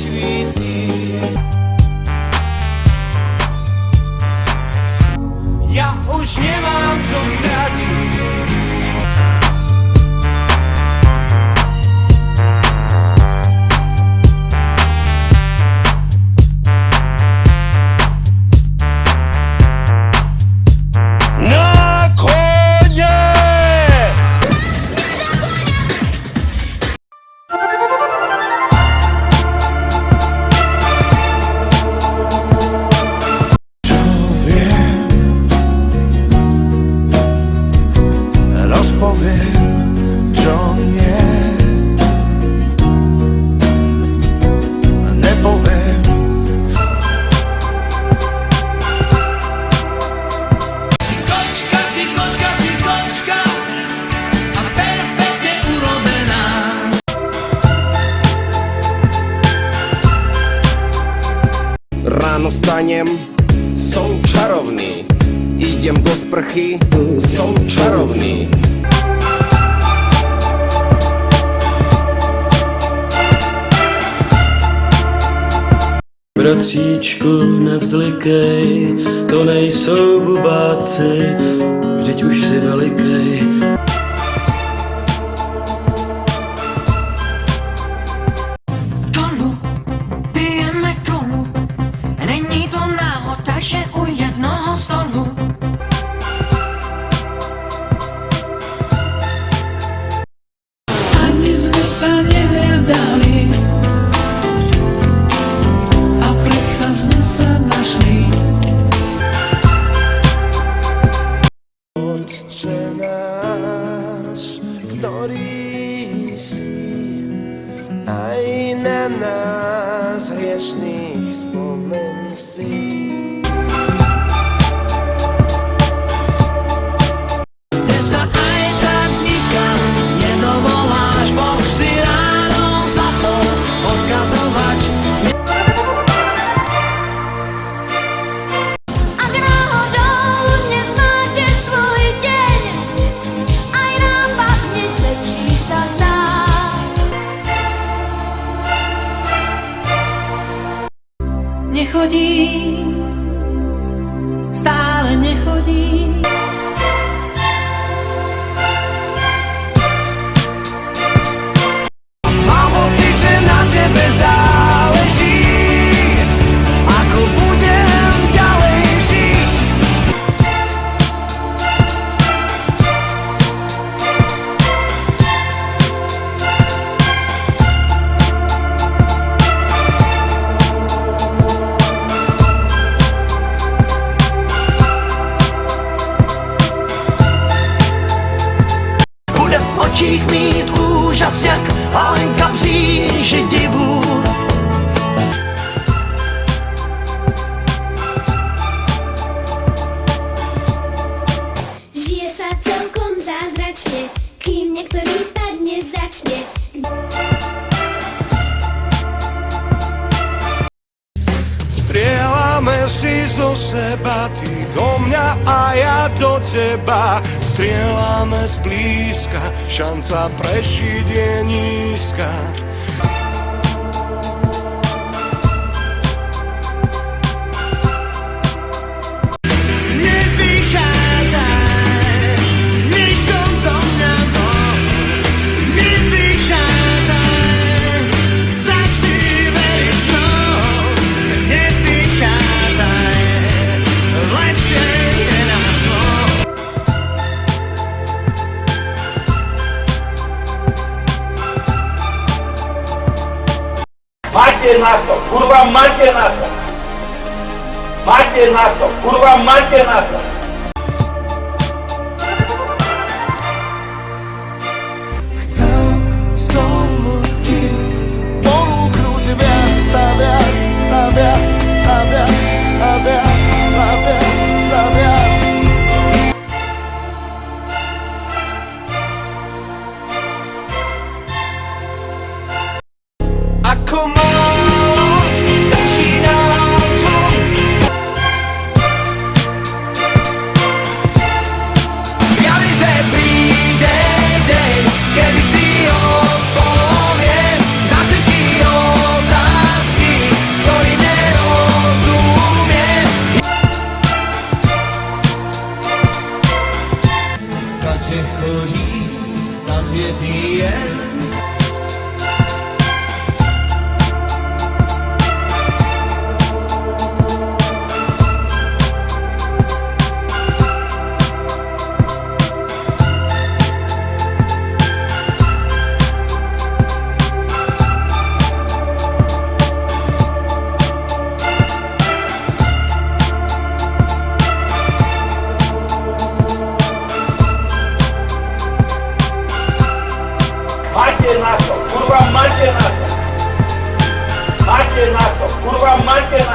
świti. Ja už nemám čo stratiť. Ráno stanem, som čarovný. Idem do sprchy, som čarovný. Bratříčku, nevzlikej, to nejsou bubáci, vždyť už si velikej. Kolu, pijeme kolu, není to náhoda, že u jednoho stolu. Ani sme sa neviadali, a predsa sme sa našli. Otče náš, ktorý si, aj na nás hriešných spomen si. Kde sa aj tak nikam nedovoláš, Boh si ráno zapol odkazovač. Ak náhodou dnes máte svoj deň, aj nám padne lepší sa zdá. Nechodí, stále nechodí. Mám pocit, že na tebe záleží, ako budem ďalej žiť. Bude v očích mít úžas jak Alenka v říži divu. Žije sa celkom zázračne, kým niektorý padne začne. Strieľame si zo seba, ty do mňa a ja do teba. Strieľame zblízka, šanca prežiť je nízka. Nevychádzaj, ničom zo mňa von. Nevychádzaj, začni veriť znovu. Nevychádzaj, lepšie je na dno. Máte na to, kurva, máte na to. Máte na to, kurva, máte na to. Chcel som ti ponúknuť viac a viac a viac a viac a viac a viac a viac. Ako málo stačí nám to. na to, kurwa, máte na to. Máte na to, kurva, máte na